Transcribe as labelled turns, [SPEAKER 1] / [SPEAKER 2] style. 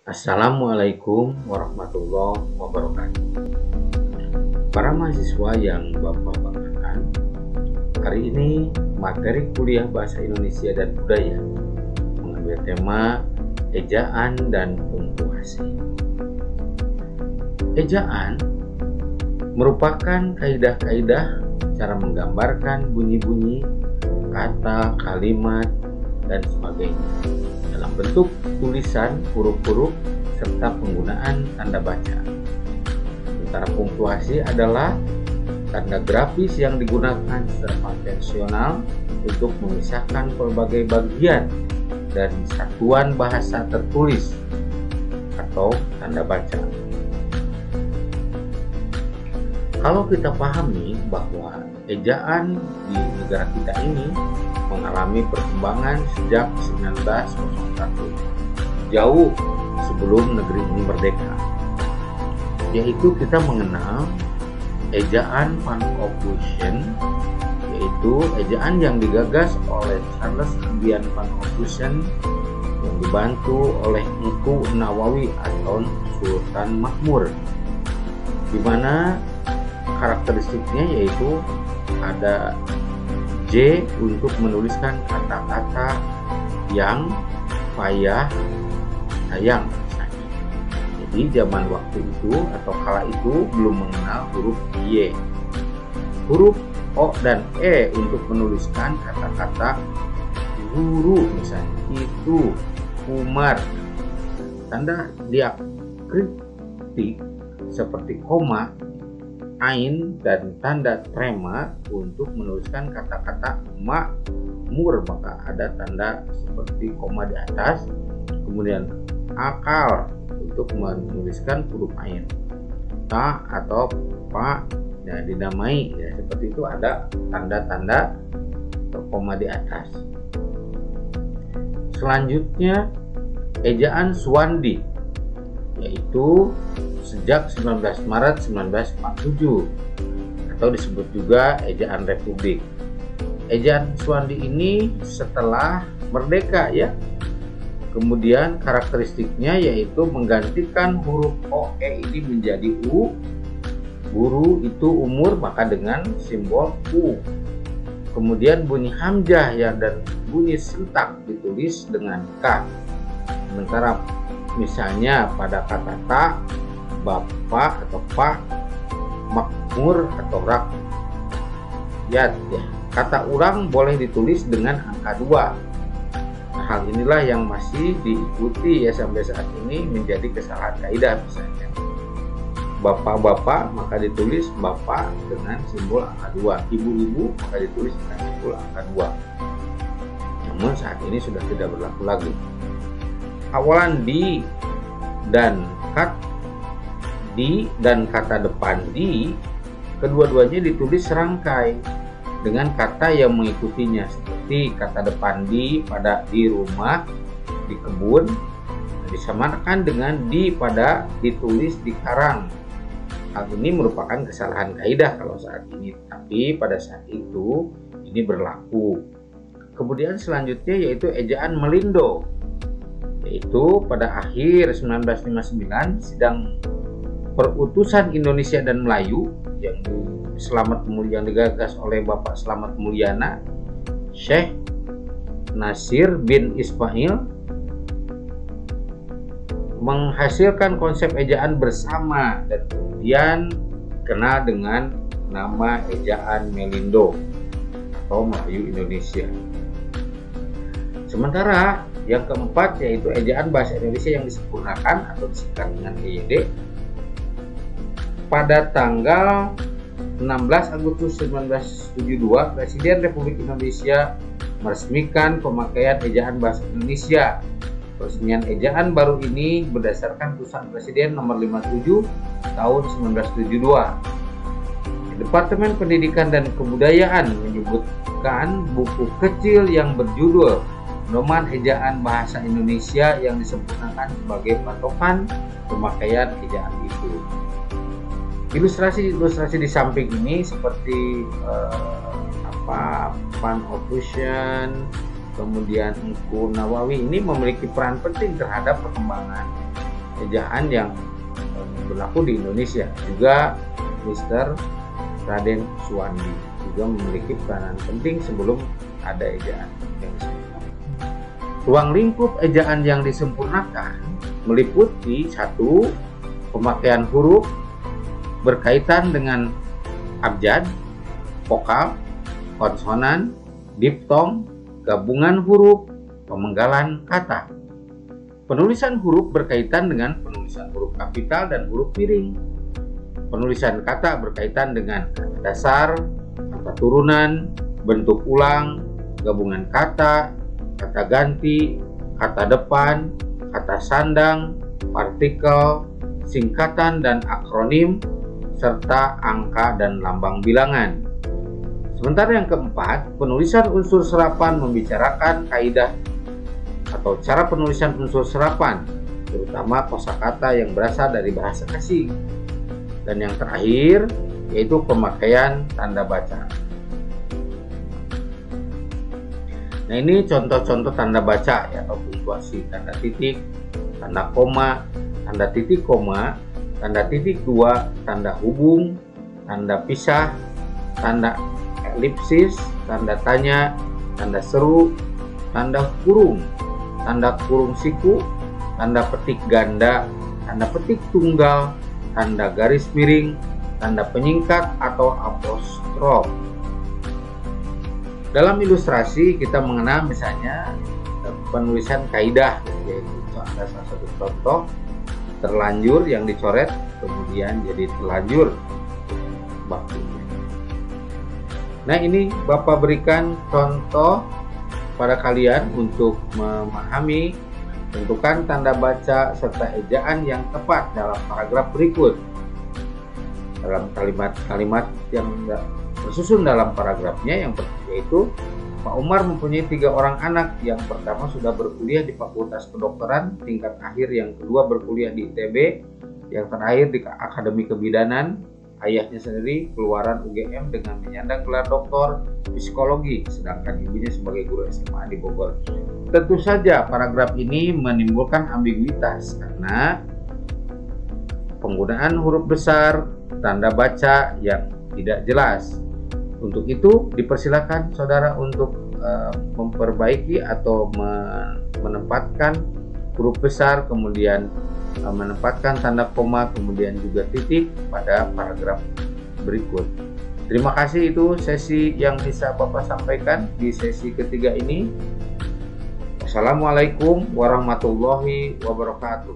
[SPEAKER 1] Assalamualaikum warahmatullahi wabarakatuh. Para mahasiswa yang Bapak banggakan, hari ini materi kuliah Bahasa Indonesia dan Budaya mengambil tema ejaan dan punktuasi. Ejaan merupakan kaidah-kaidah cara menggambarkan bunyi-bunyi, kata, kalimat, dan sebagainya dalam bentuk tulisan, huruf-huruf, serta penggunaan tanda baca. Sementara punktuasi adalah tanda grafis yang digunakan secara konvensional untuk memisahkan berbagai bagian dari satuan bahasa tertulis atau tanda baca. Kalau kita pahami bahwa ejaan di negara kita ini mengalami perkembangan sejak 1901, jauh sebelum negeri ini merdeka, yaitu kita mengenal ejaan Van Ophuijsen, yaitu ejaan yang digagas oleh Charles Adrian Van Ophuijsen yang dibantu oleh Engku Nawawi atau Sultan Makmur, di mana karakteristiknya yaitu ada J untuk menuliskan kata-kata yang, payah, sayang misalnya. Jadi zaman waktu itu atau kala itu belum mengenal huruf Y. Huruf O dan E untuk menuliskan kata-kata guru misalnya, itu, Umar. Tanda diakritik seperti koma, ain, dan tanda trema untuk menuliskan kata-kata makmur, maka ada tanda seperti koma di atas. Kemudian akal untuk menuliskan huruf ain, ta atau pa, ya, dinamai, ya, seperti itu ada tanda-tanda koma di atas. Selanjutnya ejaan Suwandi, yaitu sejak 19 Maret 1947 atau disebut juga ejaan Republik. Ejaan Suwandi ini setelah merdeka, ya. Kemudian karakteristiknya yaitu menggantikan huruf OE ini menjadi U, guru itu umur, maka dengan simbol U. Kemudian bunyi hamzah, ya, dan bunyi sentak ditulis dengan K. Sementara misalnya pada kata tak, bapak atau pak, makmur atau rakyat, ya. Kata urang boleh ditulis dengan angka 2. Nah, hal inilah yang masih diikuti, ya, sampai saat ini menjadi kesalahan kaidah. Misalnya bapak-bapak maka ditulis bapak dengan simbol angka 2, ibu-ibu maka ditulis dengan simbol angka 2. Namun saat ini sudah tidak berlaku lagi. Awalan di dan kata depan di, kedua-duanya ditulis serangkai dengan kata yang mengikutinya, seperti kata depan di pada di rumah, di kebun, disamakan dengan di pada ditulis di karang. Hal ini merupakan kesalahan kaidah kalau saat ini, tapi pada saat itu ini berlaku. Kemudian selanjutnya yaitu ejaan Melindo, yaitu pada akhir 1959 sidang Perutusan Indonesia dan Melayu yang digagas oleh Bapak Slamet Mulyana, Syekh Nasir bin Ismail, menghasilkan konsep ejaan bersama dan kemudian dikenal dengan nama ejaan Melindo atau Melayu Indonesia. Sementara yang keempat yaitu ejaan Bahasa Indonesia yang disempurnakan atau disingkat dengan EYD. Pada tanggal 16 Agustus 1972, Presiden Republik Indonesia meresmikan pemakaian ejaan Bahasa Indonesia. Peresmian ejaan baru ini berdasarkan Putusan Presiden nomor 57 tahun 1972. Departemen Pendidikan dan Kebudayaan menyebutkan buku kecil yang berjudul Pedoman Ejaan Bahasa Indonesia yang disempurnakan sebagai patokan pemakaian ejaan itu. Ilustrasi di samping ini seperti Van Ophuijsen, kemudian Engku Nawawi ini memiliki peran penting terhadap perkembangan ejaan yang berlaku di Indonesia. Juga Mr. Raden Suwandi juga memiliki peranan penting sebelum ada ejaan yang disempurnakan. Ruang lingkup ejaan yang disempurnakan meliputi 1. Pemakaian huruf berkaitan dengan abjad, vokal, konsonan, diftong, gabungan huruf, pemenggalan kata. Penulisan huruf berkaitan dengan penulisan huruf kapital dan huruf miring. Penulisan kata berkaitan dengan kata dasar, kata turunan, bentuk ulang, gabungan kata, kata ganti, kata depan, kata sandang, partikel, singkatan dan akronim, serta angka dan lambang bilangan. Sementara yang keempat, penulisan unsur serapan membicarakan kaidah atau cara penulisan unsur serapan, terutama kosakata yang berasal dari bahasa asing. Dan yang terakhir, yaitu pemakaian tanda baca. Nah, ini contoh-contoh tanda baca ya, atau punktuasi: tanda titik, tanda koma, tanda titik koma, tanda titik dua, tanda hubung, tanda pisah, tanda elipsis, tanda tanya, tanda seru, tanda kurung, tanda kurung siku, tanda petik ganda, tanda petik tunggal, tanda garis miring, tanda penyingkat atau apostrof. Dalam ilustrasi kita mengenal misalnya penulisan kaidah, yaitu ada salah satu contoh terlanjur yang dicoret kemudian jadi terlanjur bakunya. Nah, ini Bapak berikan contoh pada kalian untuk memahami tentukan tanda baca serta ejaan yang tepat dalam paragraf berikut. Dalam kalimat-kalimat yang tersusun dalam paragrafnya, yaitu Pak Umar mempunyai 3 orang anak. Yang pertama sudah berkuliah di Fakultas Kedokteran tingkat akhir, yang kedua berkuliah di ITB, yang terakhir di Akademi Kebidanan. Ayahnya sendiri keluaran UGM dengan menyandang gelar doktor psikologi, sedangkan ibunya sebagai guru SMA di Bogor. Tentu saja paragraf ini menimbulkan ambiguitas karena penggunaan huruf besar, tanda baca yang tidak jelas. Untuk itu dipersilakan saudara untuk memperbaiki atau menempatkan huruf besar, kemudian menempatkan tanda koma, kemudian juga titik pada paragraf berikut. Terima kasih, itu sesi yang bisa Bapak sampaikan di sesi ketiga ini. Wassalamualaikum warahmatullahi wabarakatuh.